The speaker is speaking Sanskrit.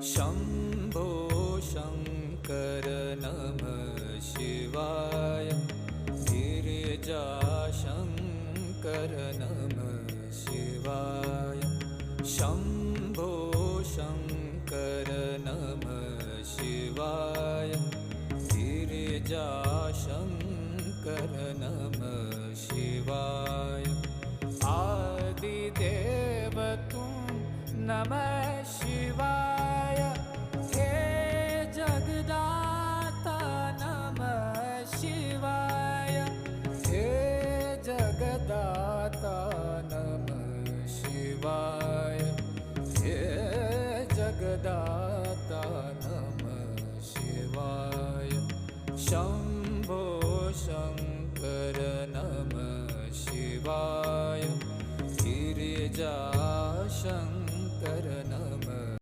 शम्भो शङ्कर नमः शिवाय। गिरिजाशङ्कर नमः शिवाय। शम्भो शङ्कर नमः शिवाय। गिरिजाशङ्कर नमः शिवाय। आदिदेव तुम नमः शिवाय। हे जगदाता नमः शिवाय। हे जगदाता नमः शिवाय। हे जगदाता नमः शिवाय। शम्भो शङ्कर नमः शिवाय। गिरिजाशङ्कर